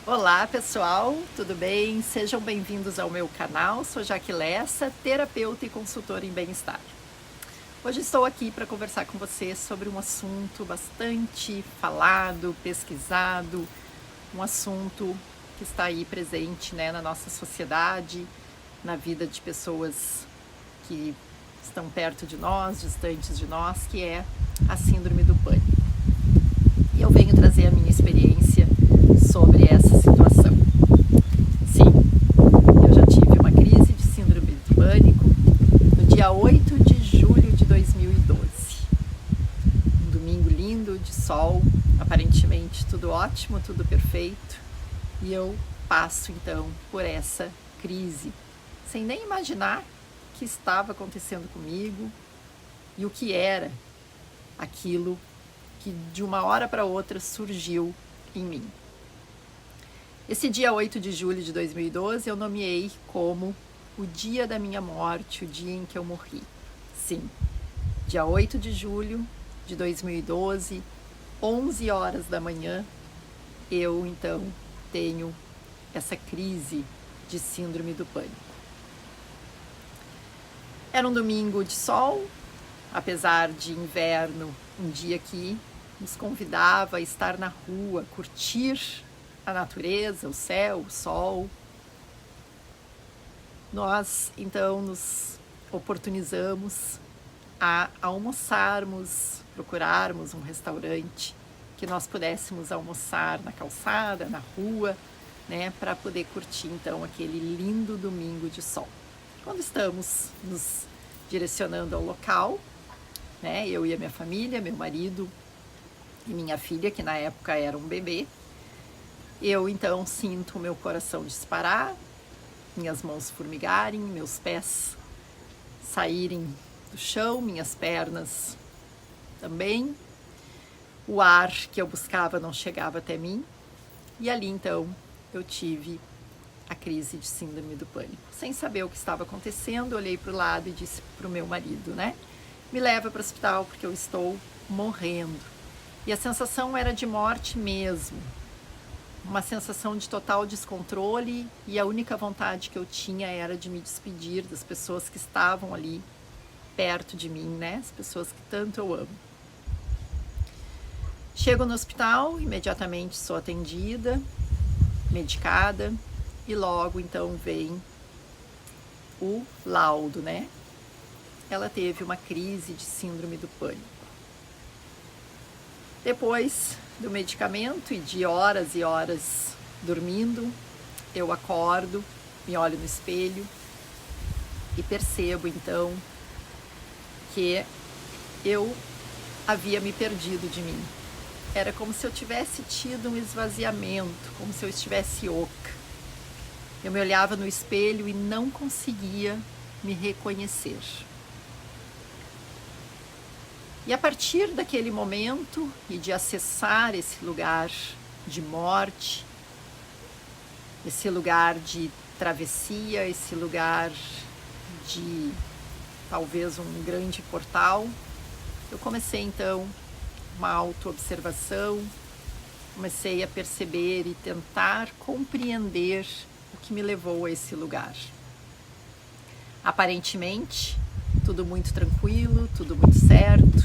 Olá pessoal, tudo bem? Sejam bem-vindos ao meu canal. Sou Jaque Lessa, terapeuta e consultora em bem-estar. Hoje estou aqui para conversar com você sobre um assunto bastante falado, pesquisado, um assunto que está aí presente, na nossa sociedade, na vida de pessoas que estão perto de nós, distantes de nós, que é a síndrome do pânico. E eu venho trazer a minha experiência sobre essa situação. Sim, eu já tive uma crise de síndrome do pânico no dia 8 de julho de 2012. Um domingo lindo, de sol, aparentemente tudo ótimo, tudo perfeito. E eu passo então por essa crise, sem nem imaginar o que estava acontecendo comigo e o que era aquilo que de uma hora para outra surgiu em mim. Esse dia 8 de julho de 2012 eu nomeei como o dia da minha morte, o dia em que eu morri. Sim, dia 8 de julho de 2012, 11 horas da manhã, eu então tenho essa crise de síndrome do pânico. Era um domingo de sol, apesar de inverno, um dia que nos convidava a estar na rua, curtir a natureza, o céu, o sol. Nós, então, nos oportunizamos a almoçarmos, procurarmos um restaurante que nós pudéssemos almoçar na calçada, na rua, para poder curtir, então, aquele lindo domingo de sol. Quando estamos nos direcionando ao local, eu e a minha família, meu marido e minha filha, que na época era um bebê, eu então sinto o meu coração disparar, minhas mãos formigarem, meus pés saírem do chão, minhas pernas também. O ar que eu buscava não chegava até mim. E ali então eu tive a crise de síndrome do pânico. Sem saber o que estava acontecendo, olhei para o lado e disse para o meu marido, me leva para o hospital porque eu estou morrendo. E a sensação era de morte mesmo. Uma sensação de total descontrole, e a única vontade que eu tinha era de me despedir das pessoas que estavam ali perto de mim, as pessoas que tanto eu amo. Chego no hospital, imediatamente sou atendida, medicada, e logo então vem o laudo, Ela teve uma crise de síndrome do pânico. Depois do medicamento e de horas e horas dormindo, eu acordo, me olho no espelho e percebo então que eu havia me perdido de mim. Era como se eu tivesse tido um esvaziamento, como se eu estivesse oca. Eu me olhava no espelho e não conseguia me reconhecer. E a partir daquele momento e de acessar esse lugar de morte, esse lugar de travessia, esse lugar de talvez um grande portal, eu comecei então uma autoobservação, comecei a perceber e tentar compreender o que me levou a esse lugar. Aparentemente, tudo muito tranquilo, tudo muito certo,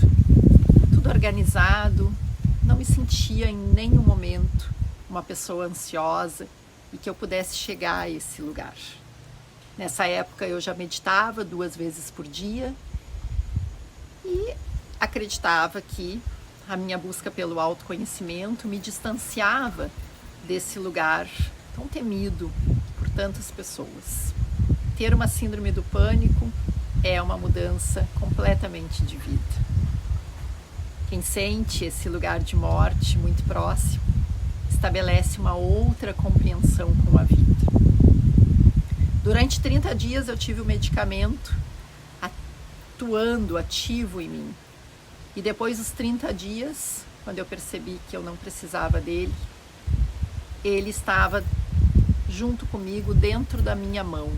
tudo organizado. Não me sentia em nenhum momento uma pessoa ansiosa e que eu pudesse chegar a esse lugar. Nessa época eu já meditava 2 vezes por dia e acreditava que a minha busca pelo autoconhecimento me distanciava desse lugar tão temido por tantas pessoas. Ter uma síndrome do pânico é uma mudança completamente de vida. Quem sente esse lugar de morte muito próximo, estabelece uma outra compreensão com a vida. Durante 30 dias eu tive o medicamento atuando, ativo em mim. E depois dos 30 dias, quando eu percebi que eu não precisava dele, ele estava junto comigo, dentro da minha mão.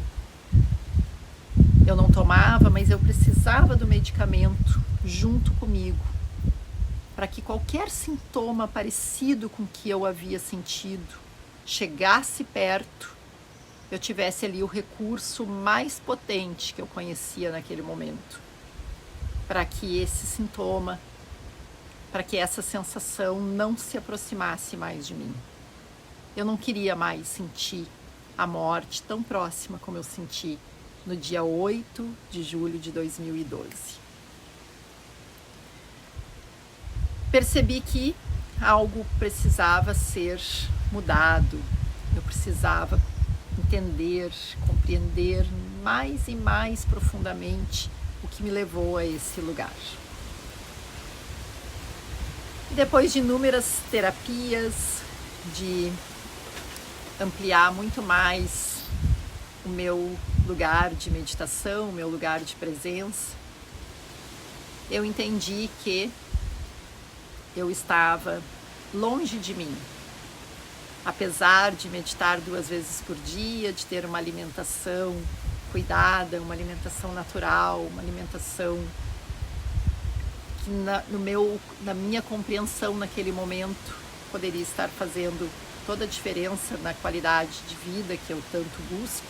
Eu não tomava, mas eu precisava do medicamento junto comigo, para que qualquer sintoma parecido com o que eu havia sentido chegasse perto, eu tivesse ali o recurso mais potente que eu conhecia naquele momento, para que esse sintoma, para que essa sensação não se aproximasse mais de mim. Eu não queria mais sentir a morte tão próxima como eu senti no dia 8 de julho de 2012. Percebi que algo precisava ser mudado, eu precisava entender, compreender mais e mais profundamente o que me levou a esse lugar. Depois de inúmeras terapias, de ampliar muito mais o meu lugar de meditação, o meu lugar de presença, eu entendi que eu estava longe de mim. Apesar de meditar 2 vezes por dia, de ter uma alimentação cuidada, uma alimentação natural, uma alimentação que na minha compreensão naquele momento poderia estar fazendo toda a diferença na qualidade de vida que eu tanto busco,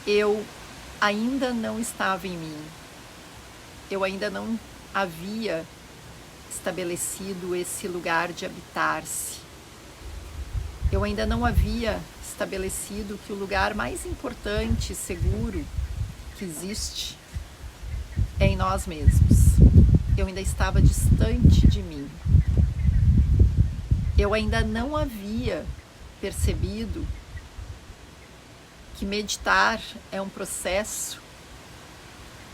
eu ainda não estava em mim. Eu ainda não havia estabelecido esse lugar de habitar-se. Eu ainda não havia estabelecido que o lugar mais importante e seguro que existe é em nós mesmos. Eu ainda estava distante de mim. Eu ainda não havia percebido que meditar é um processo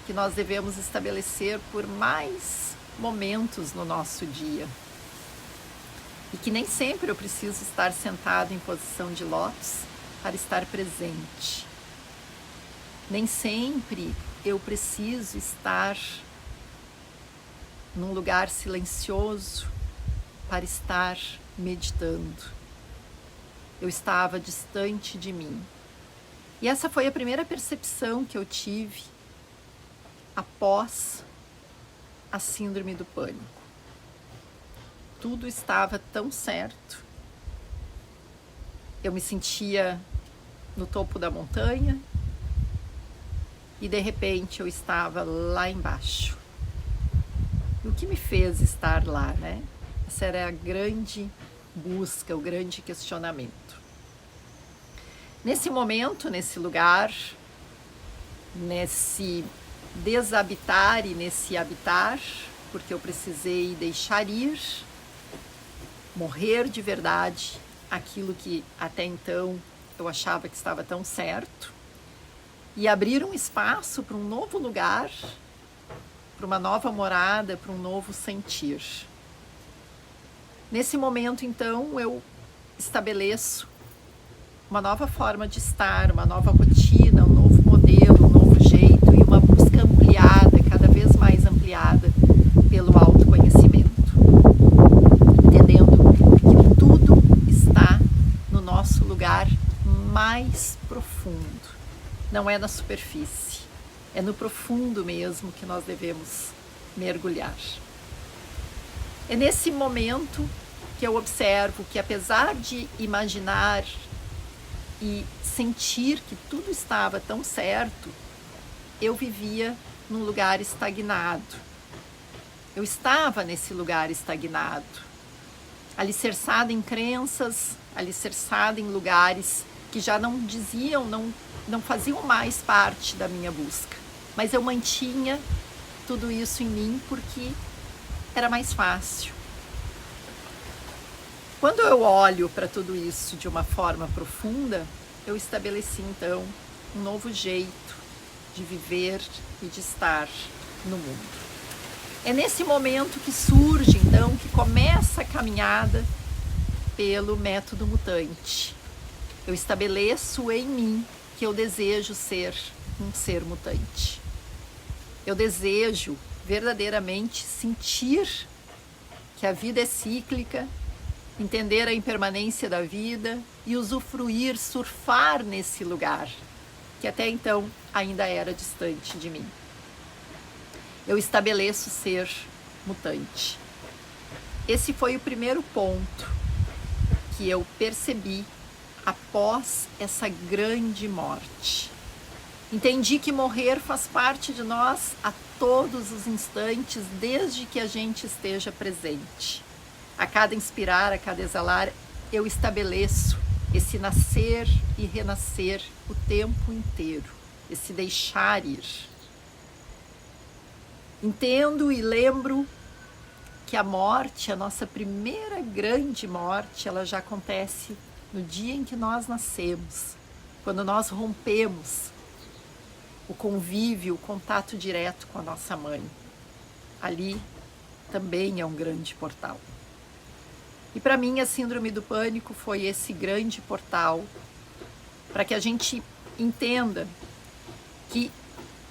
que nós devemos estabelecer por mais momentos no nosso dia. E que nem sempre eu preciso estar sentado em posição de lótus para estar presente. Nem sempre eu preciso estar num lugar silencioso para estar meditando. Eu estava distante de mim. E essa foi a primeira percepção que eu tive após a síndrome do pânico. Tudo estava tão certo. Eu me sentia no topo da montanha e de repente eu estava lá embaixo. E o que me fez estar lá, né? Essa era a grande busca, o grande questionamento. Nesse momento, nesse lugar, nesse deshabitar e nesse habitar, porque eu precisei deixar ir, morrer de verdade aquilo que até então eu achava que estava tão certo e abrir um espaço para um novo lugar, para uma nova morada, para um novo sentir. Nesse momento, então, eu estabeleço uma nova forma de estar, uma nova rotina, um novo modelo, um novo jeito e uma busca ampliada, cada vez mais ampliada pelo autoconhecimento. Entendendo que tudo está no nosso lugar mais profundo. Não é na superfície, é no profundo mesmo que nós devemos mergulhar. É nesse momento que eu observo que, apesar de imaginar e sentir que tudo estava tão certo, eu vivia num lugar estagnado. Eu estava nesse lugar estagnado, alicerçada em crenças, alicerçada em lugares que já não diziam, não faziam mais parte da minha busca. Mas eu mantinha tudo isso em mim porque era mais fácil. Quando eu olho para tudo isso de uma forma profunda, eu estabeleci então um novo jeito de viver e de estar no mundo. É nesse momento que surge então, que começa a caminhada pelo método mutante. Eu estabeleço em mim que eu desejo ser um ser mutante. Eu desejo verdadeiramente sentir que a vida é cíclica, entender a impermanência da vida e usufruir, surfar nesse lugar, que até então ainda era distante de mim. Eu estabeleço ser mutante. Esse foi o primeiro ponto que eu percebi após essa grande morte. Entendi que morrer faz parte de nós a todos os instantes, desde que a gente esteja presente. A cada inspirar, a cada exalar, eu estabeleço esse nascer e renascer o tempo inteiro, esse deixar ir. Entendo e lembro que a morte, a nossa primeira grande morte, ela já acontece no dia em que nós nascemos, quando nós rompemos o convívio, o contato direto com a nossa mãe. Ali também é um grande portal. E para mim a síndrome do pânico foi esse grande portal para que a gente entenda que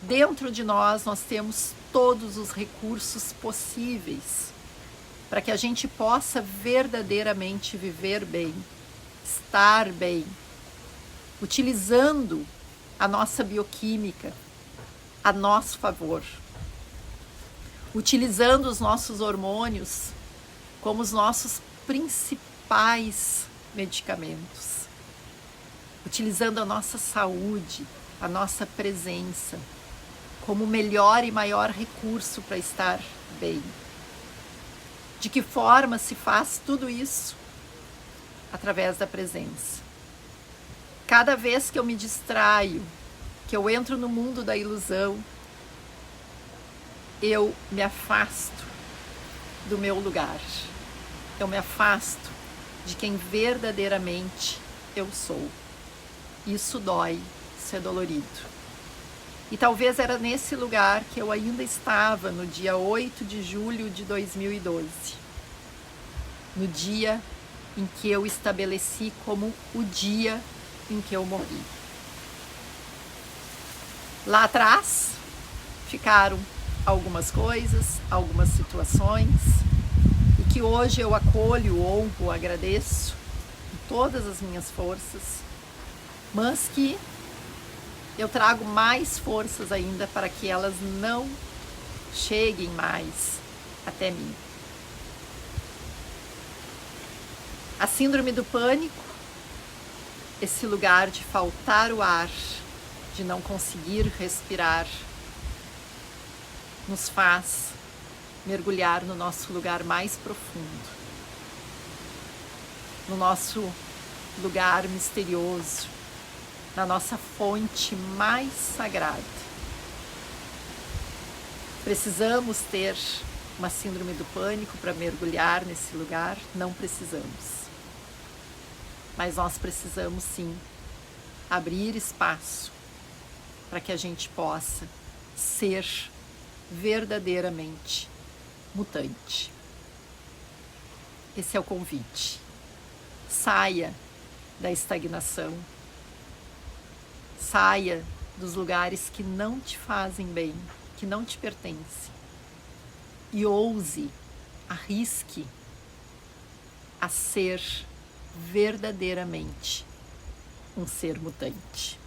dentro de nós temos todos os recursos possíveis para que a gente possa verdadeiramente viver bem, estar bem, utilizando a nossa bioquímica a nosso favor, utilizando os nossos hormônios como os nossos principais medicamentos, utilizando a nossa saúde, a nossa presença como o melhor e maior recurso para estar bem. De que forma se faz tudo isso? Através da presença. Cada vez que eu me distraio, que eu entro no mundo da ilusão, eu me afasto do meu lugar. Eu me afasto de quem verdadeiramente eu sou. Isso dói, isso é dolorido. E talvez era nesse lugar que eu ainda estava no dia 8 de julho de 2012. No dia em que eu estabeleci como o dia em que eu morri. Lá atrás ficaram algumas coisas, algumas situações, e que hoje eu acolho, honro, agradeço com todas as minhas forças, mas que eu trago mais forças ainda para que elas não cheguem mais até mim. A síndrome do pânico, esse lugar de faltar o ar, de não conseguir respirar, nos faz mergulhar no nosso lugar mais profundo, no nosso lugar misterioso, na nossa fonte mais sagrada. Precisamos ter uma síndrome do pânico para mergulhar nesse lugar? Não precisamos. Mas nós precisamos sim abrir espaço para que a gente possa ser verdadeiramente mutante. Esse é o convite. Saia da estagnação. Saia dos lugares que não te fazem bem, que não te pertencem. E ouse, arrisque a ser verdadeiramente um ser mutante.